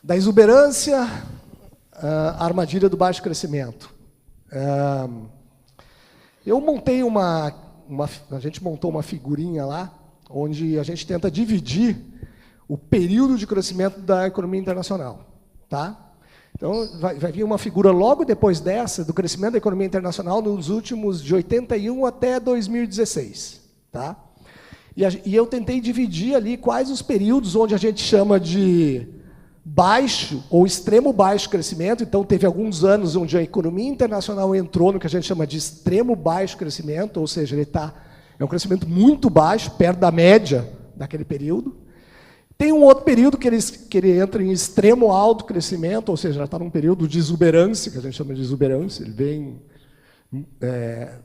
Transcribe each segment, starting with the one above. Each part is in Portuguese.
Da exuberância, a armadilha do baixo crescimento. Eu montei a gente montou uma figurinha lá, onde a gente tenta dividir o período de crescimento da economia internacional. Tá? Então, vai vir uma figura logo depois dessa, do crescimento da economia internacional nos últimos, de 81 até 2016. Tá? E eu tentei dividir ali quais os períodos onde a gente chama de baixo ou extremo baixo crescimento. Então, teve alguns anos onde a economia internacional entrou no que a gente chama de extremo baixo crescimento, ou seja, é um crescimento muito baixo, perto da média daquele período. Tem um outro período que ele entra em extremo alto crescimento, ou seja, já está num período de exuberância, que a gente chama de exuberância, ele vem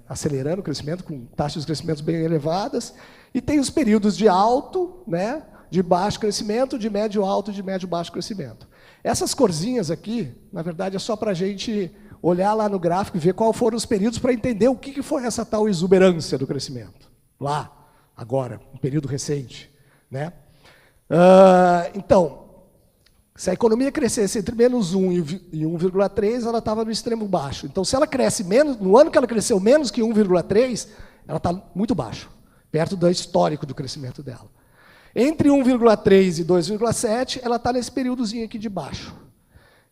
acelerando o crescimento, com taxas de crescimento bem elevadas, e tem os períodos de alto, né, de baixo crescimento, de médio alto e de médio baixo crescimento. Essas corzinhas aqui, na verdade, é só para a gente olhar lá no gráfico e ver quais foram os períodos para entender o que foi essa tal exuberância do crescimento. Lá, agora, um período recente. Né? Então, se a economia crescesse entre menos 1 e 1,3, ela estava no extremo baixo. Então, se ela cresce menos, no ano que ela cresceu menos que 1,3, ela está muito baixo, perto do histórico do crescimento dela. Entre 1,3 e 2,7, ela está nesse períodozinho aqui de baixo.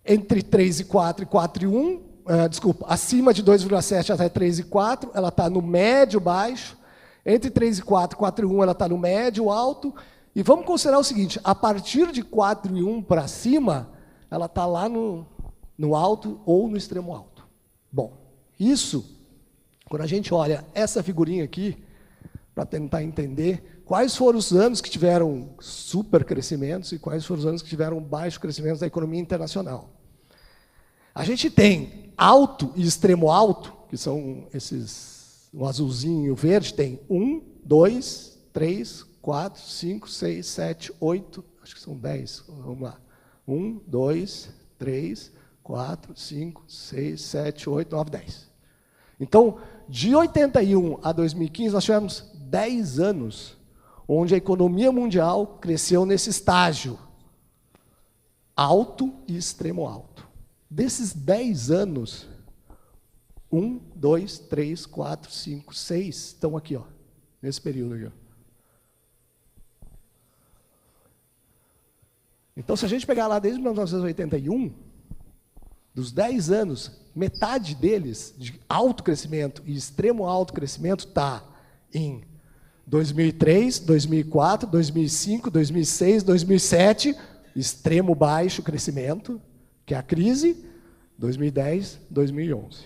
Entre 3,4 e 4,1, acima de 2,7 até 3,4, ela está no médio baixo. Entre 3,4 e 4,1, ela está no médio alto. E vamos considerar o seguinte, a partir de 4,1 para cima, ela está lá no alto ou no extremo alto. Bom, isso, quando a gente olha essa figurinha aqui, para tentar entender quais foram os anos que tiveram super crescimentos e quais foram os anos que tiveram baixo crescimento da economia internacional. A gente tem alto e extremo alto, que são esses, o azulzinho e o verde, tem 1, 2, 3, 4, 5, 6, 7, 8, acho que são 10, vamos lá. 1, 2, 3, 4, 5, 6, 7, 8, 9, 10. Então, de 81 a 2015, nós tivemos 10 anos onde a economia mundial cresceu nesse estágio alto e extremo alto. Desses 10 anos, 1, 2, 3, 4, 5, 6 estão aqui, ó, nesse período aqui. Ó. Então, se a gente pegar lá desde 1981, dos 10 anos, metade deles, de alto crescimento e extremo alto crescimento, está em 2003, 2004, 2005, 2006, 2007, extremo baixo crescimento, que é a crise, 2010, 2011.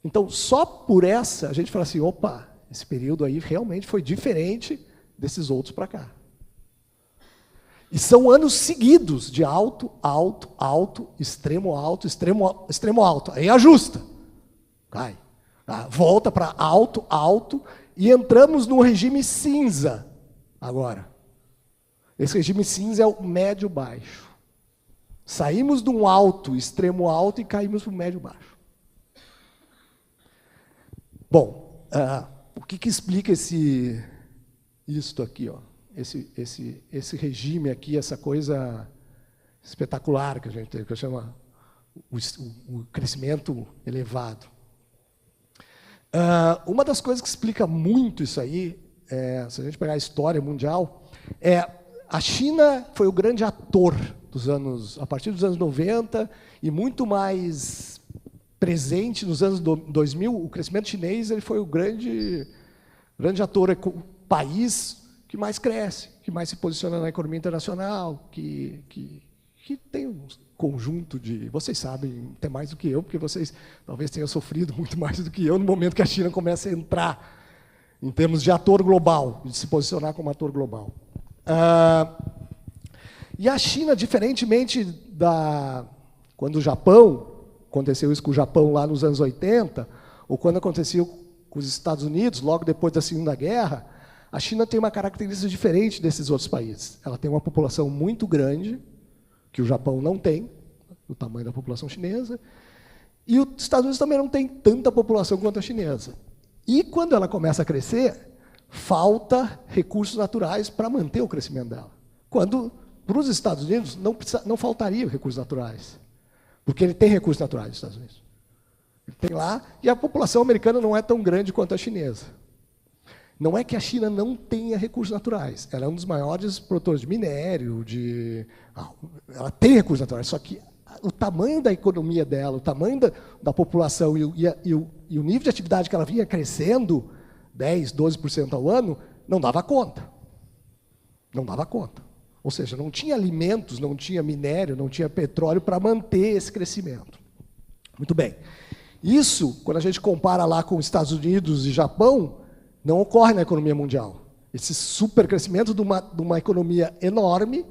Então, só por essa, a gente fala assim, opa, esse período aí realmente foi diferente desses outros para cá. E são anos seguidos de alto, alto, alto, extremo alto, extremo alto. Aí ajusta, cai. Volta para alto, alto, e entramos no regime cinza agora. Esse regime cinza é o médio-baixo. Saímos de um alto, extremo alto, e caímos para o médio-baixo. Bom, o que explica isto aqui, ó? Esse regime aqui, essa coisa espetacular que a gente tem, que eu chamo o crescimento elevado. Uma das coisas que explica muito isso aí, se a gente pegar a história mundial, a China foi o grande ator a partir dos anos 90, e muito mais presente nos anos 2000, o crescimento chinês ele foi o grande ator, o país que mais cresce, que mais se posiciona na economia internacional, que tem um conjunto de... Vocês sabem até mais do que eu, porque vocês talvez tenham sofrido muito mais do que eu no momento que a China começa a entrar em termos de ator global, de se posicionar como ator global. E a China, diferentemente quando o Japão, aconteceu isso com o Japão lá nos anos 80, ou quando aconteceu com os Estados Unidos, logo depois da Segunda Guerra, a China tem uma característica diferente desses outros países. Ela tem uma população muito grande, que o Japão não tem, o tamanho da população chinesa, e os Estados Unidos também não tem tanta população quanto a chinesa. E quando ela começa a crescer, falta recursos naturais para manter o crescimento dela. Quando para os Estados Unidos, não faltaria recursos naturais. Porque ele tem recursos naturais nos Estados Unidos. Ele tem lá, e a população americana não é tão grande quanto a chinesa. Não é que a China não tenha recursos naturais. Ela é um dos maiores produtores de minério, ela tem recursos naturais, só que o tamanho da economia dela, o tamanho da população e o nível de atividade que ela vinha crescendo, 10%, 12% ao ano, não dava conta. Não dava conta. Ou seja, não tinha alimentos, não tinha minério, não tinha petróleo para manter esse crescimento. Muito bem. Isso, quando a gente compara lá com os Estados Unidos e Japão, não ocorre na economia mundial. Esse supercrescimento de uma economia enorme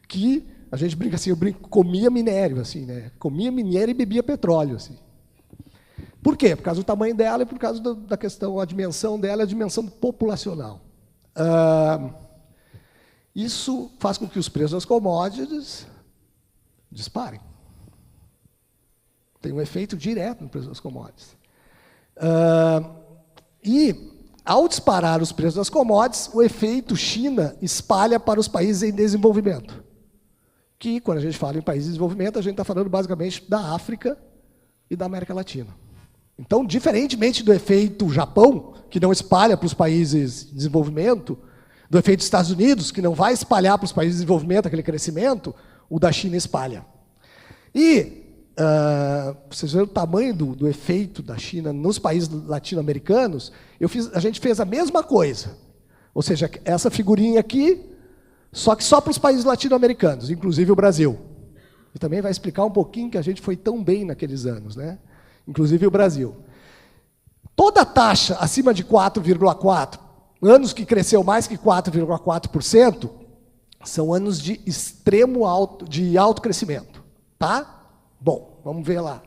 que, a gente brinca assim, comia minério, assim, né? Comia minério e bebia petróleo. Assim. Por quê? Por causa do tamanho dela e por causa da questão, a dimensão dela, a dimensão populacional. Isso faz com que os preços das commodities disparem. Tem um efeito direto no preço das commodities. E, ao disparar os preços das commodities, o efeito China espalha para os países em desenvolvimento. Que, quando a gente fala em países em desenvolvimento, a gente está falando basicamente da África e da América Latina. Então, diferentemente do efeito Japão, que não espalha para os países em desenvolvimento, do efeito dos Estados Unidos, que não vai espalhar para os países em desenvolvimento aquele crescimento, o da China espalha. E, vocês verem o tamanho do efeito da China nos países latino-americanos, a gente fez a mesma coisa. Ou seja, essa figurinha aqui, só que só para os países latino-americanos, inclusive o Brasil. E também vai explicar um pouquinho que a gente foi tão bem naqueles anos, né? Inclusive o Brasil. Toda taxa acima de 4,4%, anos que cresceu mais que 4,4%, são anos de extremo alto crescimento. Tá? Bom, vamos ver lá.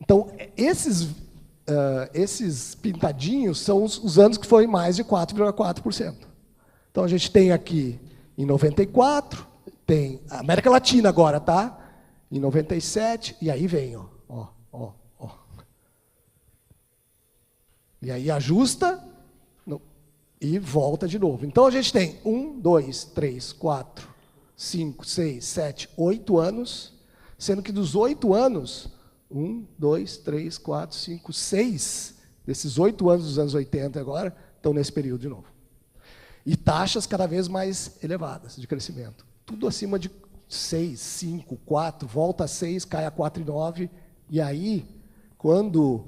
Então, esses pintadinhos são os anos que foi mais de 4,4%. Então, a gente tem aqui em 94, tem a América Latina agora, tá? Em 97, e aí vem, ó. E aí ajusta e volta de novo. Então, a gente tem 1, 2, 3, 4, 5, 6, 7, 8 anos, sendo que dos 8 anos, 1, 2, 3, 4, 5, 6 desses 8 anos dos anos 80 agora, estão nesse período de novo. E taxas cada vez mais elevadas de crescimento. Tudo acima de 6, 5, 4, volta a 6, cai a 4,9, e aí, quando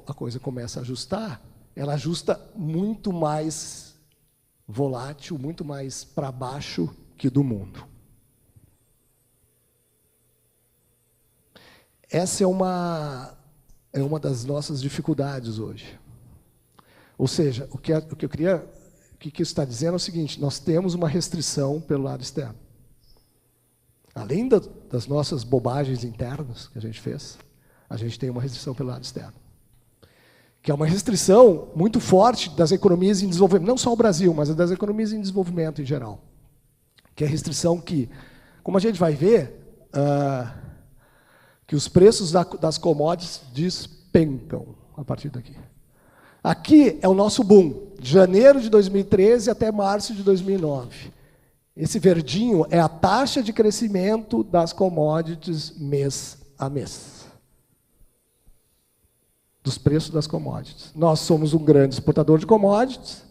a coisa começa a ajustar, ela ajusta muito mais volátil, muito mais para baixo que do mundo. Essa é uma das nossas dificuldades hoje. Ou seja, o que isso está dizendo é o seguinte: nós temos uma restrição pelo lado externo. Além das nossas bobagens internas que a gente fez, a gente tem uma restrição pelo lado externo. Que é uma restrição muito forte das economias em desenvolvimento, não só o Brasil, mas das economias em desenvolvimento em geral. Que é a restrição que, como a gente vai ver, que os preços das commodities despencam a partir daqui. Aqui é o nosso boom, de janeiro de 2013 até março de 2009. Esse verdinho é a taxa de crescimento das commodities mês a mês. Dos preços das commodities. Nós somos um grande exportador de commodities,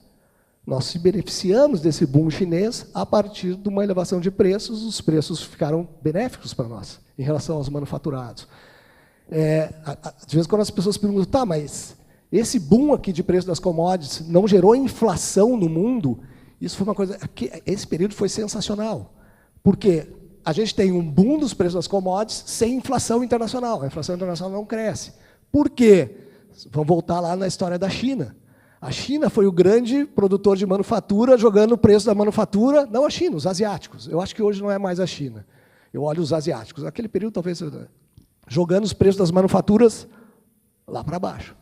nós se beneficiamos desse boom chinês a partir de uma elevação de preços, os preços ficaram benéficos para nós, em relação aos manufaturados. De vez em quando as pessoas perguntam, tá, mas esse boom aqui de preço das commodities não gerou inflação no mundo? Isso foi uma coisa, esse período foi sensacional, porque a gente tem um boom dos preços das commodities sem inflação internacional, a inflação internacional não cresce. Por quê? Vamos voltar lá na história da China. A China foi o grande produtor de manufatura, jogando o preço da manufatura, não a China, os asiáticos. Eu acho que hoje não é mais a China. Eu olho os asiáticos. Naquele período, talvez, jogando os preços das manufaturas lá para baixo.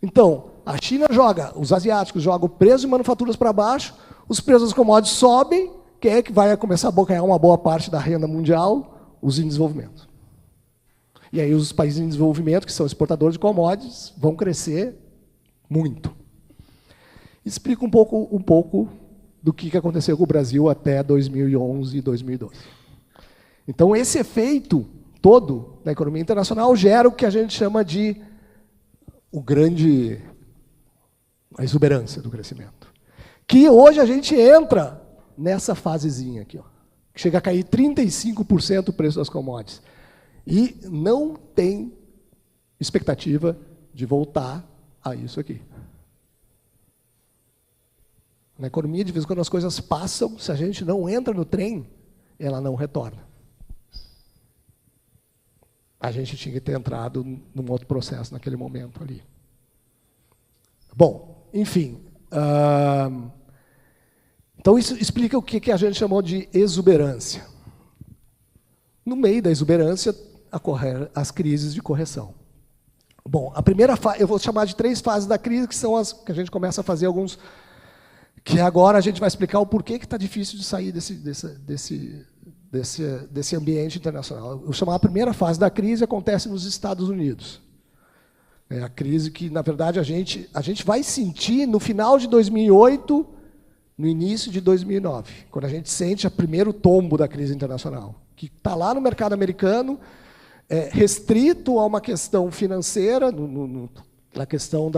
Então, a China os asiáticos jogam o preço de manufaturas para baixo, os preços das commodities sobem, quem é que vai começar a abocanhar uma boa parte da renda mundial? Os em desenvolvimento. E aí os países em desenvolvimento, que são exportadores de commodities, vão crescer muito. Explica um pouco do que aconteceu com o Brasil até 2011 e 2012. Então, esse efeito todo da economia internacional gera o que a gente chama de a exuberância do crescimento. Que hoje a gente entra nessa fasezinha aqui, ó, que chega a cair 35% o preço das commodities. E não tem expectativa de voltar a isso aqui. Na economia, de vez em quando as coisas passam, se a gente não entra no trem, ela não retorna. A gente tinha que ter entrado num outro processo naquele momento ali. Bom, enfim. Então, isso explica o que a gente chamou de exuberância. No meio da exuberância, ocorreram as crises de correção. Bom, a primeira fase, eu vou chamar de 3 fases da crise, que são as que a gente começa a fazer alguns... Que agora a gente vai explicar o porquê que está difícil de sair desse ambiente internacional. Eu vou chamar a primeira fase da crise, acontece nos Estados Unidos. É a crise que, na verdade, a gente vai sentir no final de 2008, no início de 2009, quando a gente sente o primeiro tombo da crise internacional, que está lá no mercado americano, restrito a uma questão financeira, na questão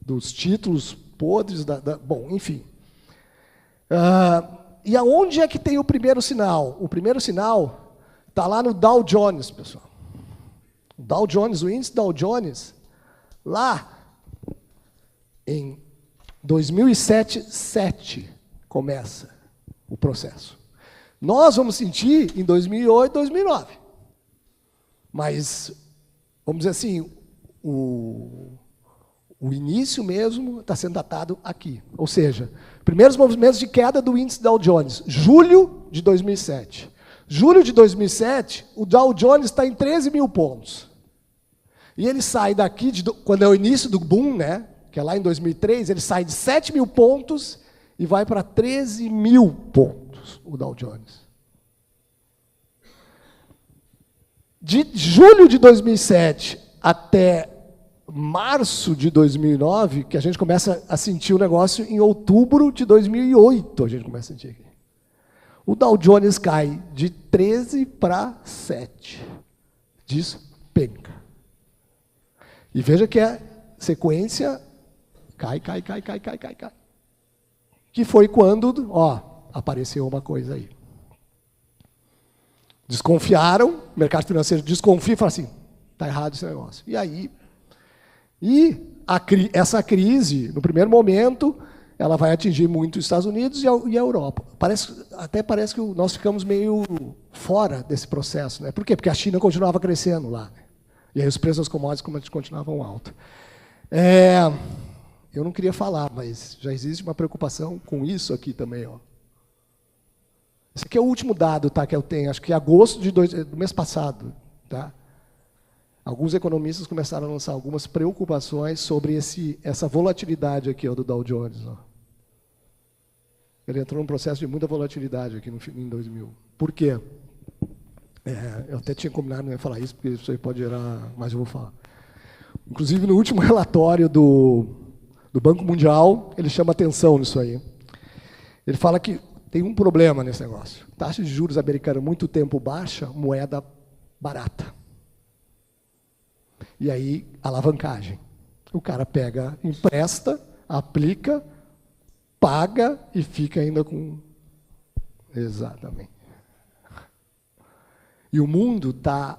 dos títulos podres, bom, enfim. E aonde é que tem o primeiro sinal? O primeiro sinal está lá no Dow Jones, pessoal. O Dow Jones, o índice Dow Jones, lá em 2007 começa o processo. Nós vamos sentir em 2008, 2009. Mas, vamos dizer assim, o início mesmo está sendo datado aqui. Ou seja, primeiros movimentos de queda do índice Dow Jones, julho de 2007. Julho de 2007, o Dow Jones está em 13 mil pontos. E ele sai daqui, quando é o início do boom, né, que é lá em 2003, ele sai de 7 mil pontos e vai para 13 mil pontos, o Dow Jones. De julho de 2007 até março de 2009, que a gente começa a sentir o negócio em outubro de 2008, a gente começa a sentir aqui. O Dow Jones cai de 13 para 7. Despenca. E veja que a sequência cai. Que foi quando, apareceu uma coisa aí. Desconfiaram, o mercado financeiro desconfia e fala assim, está errado esse negócio. E aí, essa crise, no primeiro momento, ela vai atingir muito os Estados Unidos e a Europa. Até parece que nós ficamos meio fora desse processo. Né? Por quê? Porque a China continuava crescendo lá. Né? E aí os preços das commodities continuavam altos. Eu não queria falar, mas já existe uma preocupação com isso aqui também. Ó. Esse aqui é o último dado, tá, que eu tenho, acho que em agosto do mês passado. Tá? Alguns economistas começaram a lançar algumas preocupações sobre essa volatilidade aqui, ó, do Dow Jones. Ó. Ele entrou num processo de muita volatilidade aqui em 2000. Por quê? Eu até tinha combinado não ia falar isso, porque isso aí pode gerar, mas eu vou falar. Inclusive, no último relatório do Banco Mundial, ele chama atenção nisso aí. Ele fala que tem um problema nesse negócio. Taxa de juros americana muito tempo baixa, moeda barata. E aí, alavancagem. O cara pega, empresta, aplica, paga e fica ainda com... Exatamente. E o mundo está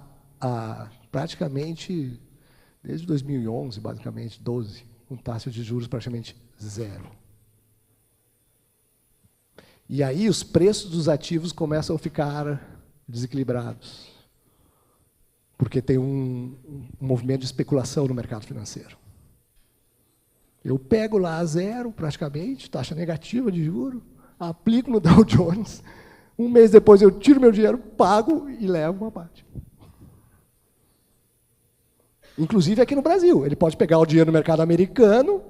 praticamente, desde 2011, basicamente, 12, com taxa de juros praticamente zero. E aí os preços dos ativos começam a ficar desequilibrados. Porque tem um movimento de especulação no mercado financeiro. Eu pego lá a zero, praticamente, taxa negativa de juros, aplico no Dow Jones, um mês depois eu tiro meu dinheiro, pago e levo uma parte. Inclusive aqui no Brasil. Ele pode pegar o dinheiro no mercado americano,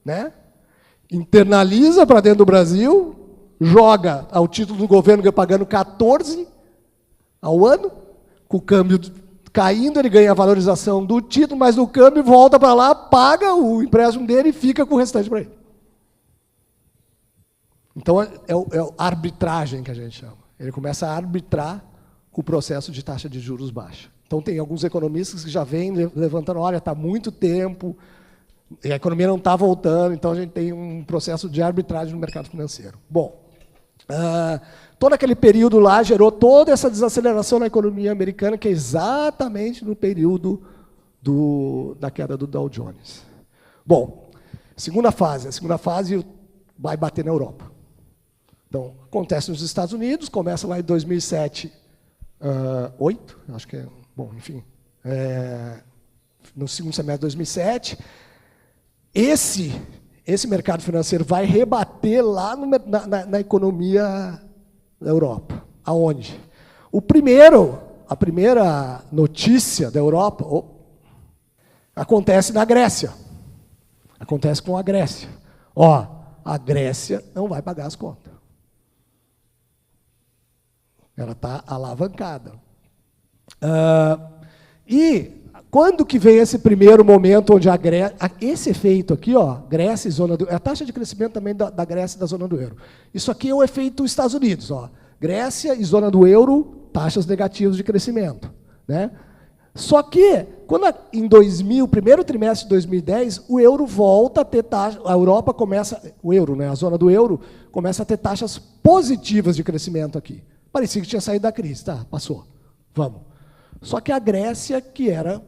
né, internaliza para dentro do Brasil, joga ao título do governo pagando 14 ao ano, com o câmbio Caindo, ele ganha a valorização do título, mas no câmbio volta para lá, paga o empréstimo dele e fica com o restante para ele. Então, é a arbitragem que a gente chama. Ele começa a arbitrar com o processo de taxa de juros baixa. Então, tem alguns economistas que já vêm levantando, olha, está muito tempo, e a economia não está voltando, então a gente tem um processo de arbitragem no mercado financeiro. Bom, todo aquele período lá gerou toda essa desaceleração na economia americana, que é exatamente no período da queda do Dow Jones. Bom, segunda fase. A segunda fase vai bater na Europa. Então, acontece nos Estados Unidos, começa lá em 2007, 2008, acho que é, bom, enfim, no segundo semestre de 2007. Esse mercado financeiro vai rebater lá na economia da Europa. Aonde? A primeira notícia da Europa acontece na Grécia. Acontece com a Grécia. Ó, a Grécia não vai pagar as contas. Ela está alavancada. E quando que vem esse primeiro momento onde a Grécia... Esse efeito aqui, ó, Grécia e zona do euro, é a taxa de crescimento também da Grécia e da zona do euro. Isso aqui é o efeito dos Estados Unidos. Ó, Grécia e zona do euro, taxas negativas de crescimento. Né? Só que, quando primeiro trimestre de 2010, o euro volta a ter taxa... A Europa começa... O euro, né, a zona do euro, começa a ter taxas positivas de crescimento aqui. Parecia que tinha saído da crise. Tá, passou. Vamos. Só que a Grécia, que era...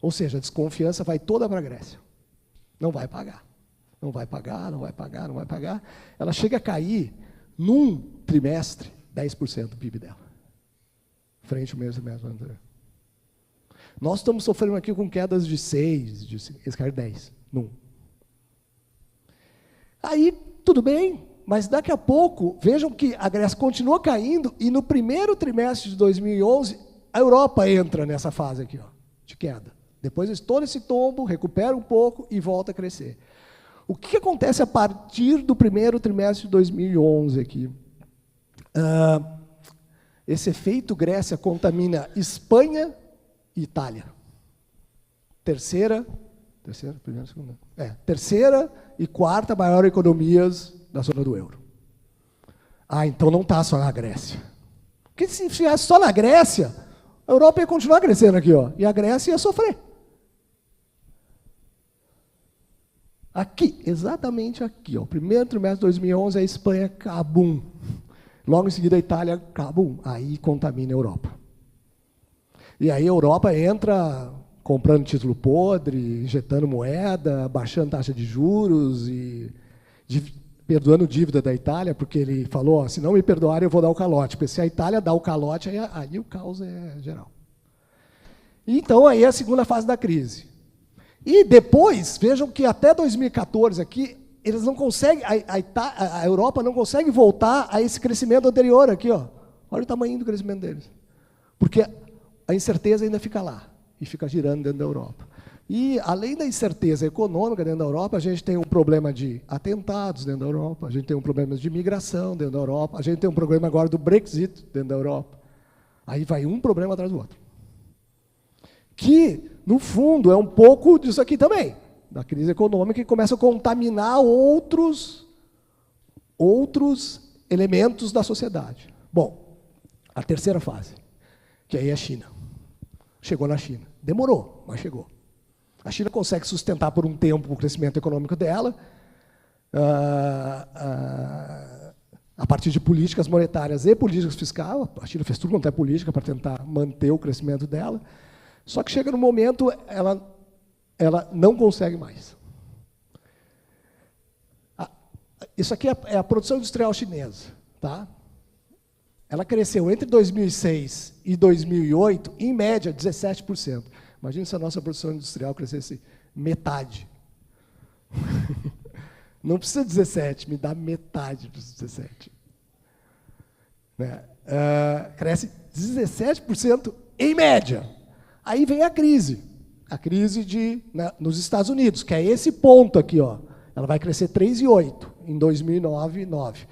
Ou seja, a desconfiança vai toda para a Grécia. Não vai pagar. Não vai pagar, não vai pagar, não vai pagar. Ela chega a cair, num trimestre, 10% do PIB dela. Frente ao mesmo trimestre anterior. Nós estamos sofrendo aqui com quedas de 6, esse caiu 10, num. Aí, tudo bem. Mas daqui a pouco, vejam que a Grécia continua caindo e no primeiro trimestre de 2011, a Europa entra nessa fase aqui, ó, de queda. Depois de todo esse tombo, recupera um pouco e volta a crescer. O que acontece a partir do primeiro trimestre de 2011 aqui? Esse efeito Grécia contamina Espanha e Itália. Terceira e quarta maior economias da zona do euro. Então não está só na Grécia. Porque se estivesse só na Grécia, a Europa ia continuar crescendo aqui, ó, e a Grécia ia sofrer. Aqui, exatamente aqui, ó, primeiro trimestre de 2011, a Espanha, cabum. Logo em seguida, a Itália, cabum. Aí contamina a Europa. E aí a Europa entra comprando título podre, injetando moeda, baixando taxa de juros e perdoando dívida da Itália, porque ele falou, ó, se não me perdoarem, eu vou dar o calote. Porque se a Itália dá o calote, aí o caos é geral. Então, aí é a segunda fase da crise. E depois, vejam que até 2014 aqui, eles não conseguem, a Europa não consegue voltar a esse crescimento anterior aqui, ó. Olha o tamanho do crescimento deles. Porque a incerteza ainda fica lá, e fica girando dentro da Europa. E, além da incerteza econômica dentro da Europa, a gente tem um problema de atentados dentro da Europa, a gente tem um problema de imigração dentro da Europa, a gente tem um problema agora do Brexit dentro da Europa. Aí vai um problema atrás do outro. Que, no fundo, é um pouco disso aqui também, da crise econômica, que começa a contaminar outros elementos da sociedade. Bom, a terceira fase, que aí é a China. Chegou na China. Demorou, mas chegou. A China consegue sustentar por um tempo o crescimento econômico dela, a partir de políticas monetárias e políticas fiscais. A China fez tudo quanto é política para tentar manter o crescimento dela. Só que chega no momento, ela não consegue mais. Isso aqui é a produção industrial chinesa. Tá? Ela cresceu entre 2006 e 2008, em média, 17%. Imagina se a nossa produção industrial crescesse metade. Não precisa 17, me dá metade dos 17. Né? Cresce 17% em média. Aí vem a crise nos Estados Unidos, que é esse ponto aqui. Ó. Ela vai crescer 3,8 em 2009, 9.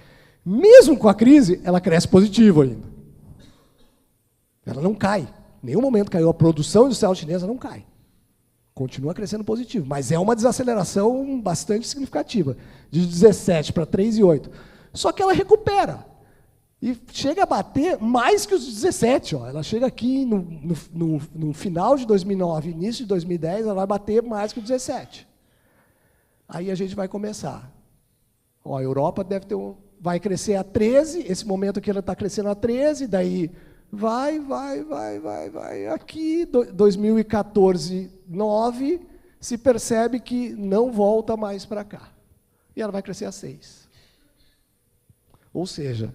Mesmo com a crise, ela cresce positivo ainda. Ela não cai. Em nenhum momento caiu. A produção industrial chinesa não cai. Continua crescendo positivo. Mas é uma desaceleração bastante significativa. De 17 para 3,8. Só que ela recupera. E chega a bater mais que os 17. Ó. Ela chega aqui no final de 2009, início de 2010, ela vai bater mais que o 17. Aí a gente vai começar. Ó, a Europa vai crescer a 13, esse momento aqui ela está crescendo a 13, daí vai. Aqui, 2014, 9, se percebe que não volta mais para cá. E ela vai crescer a 6. Ou seja,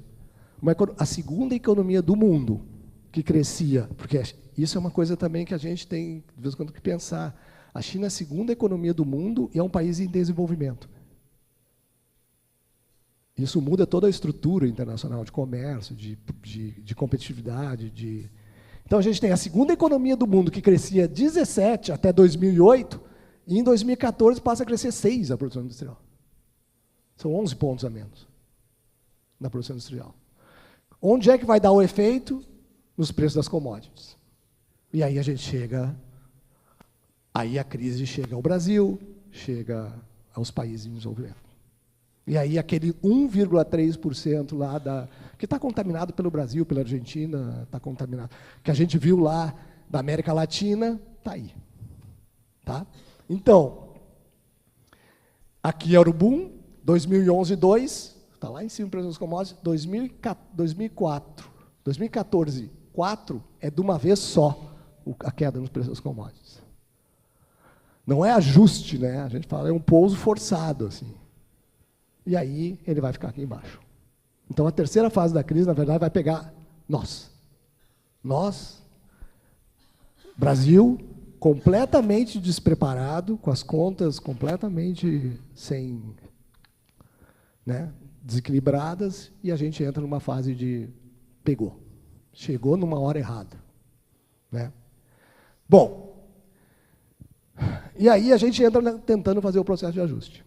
a segunda economia do mundo que crescia, porque isso é uma coisa também que a gente tem, de vez em quando, que pensar. A China é a segunda economia do mundo e é um país em desenvolvimento. Isso muda toda a estrutura internacional de comércio, de competitividade. Então, a gente tem a segunda economia do mundo que crescia 17 até 2008, e em 2014 passa a crescer 6 a produção industrial. São 11 pontos a menos na produção industrial. Onde é que vai dar o efeito? Nos preços das commodities. E aí a gente chega... Aí a crise chega ao Brasil, chega aos países em desenvolvimento. E aí aquele 1,3% lá que está contaminado pelo Brasil, pela Argentina, está contaminado, que a gente viu lá da América Latina, está aí. Tá? Então, aqui era o boom, 2011, 2, está lá em cima o preço das commodities, 2014, 4 é de uma vez só a queda nos preços das commodities. Não é ajuste, né? A gente fala, é um pouso forçado, assim. E aí ele vai ficar aqui embaixo. Então a terceira fase da crise, na verdade, vai pegar nós. Nós, Brasil, completamente despreparado, com as contas completamente desequilibradas, e a gente entra numa fase de pegou. Chegou numa hora errada. Né? Bom, e aí a gente entra tentando fazer o processo de ajuste.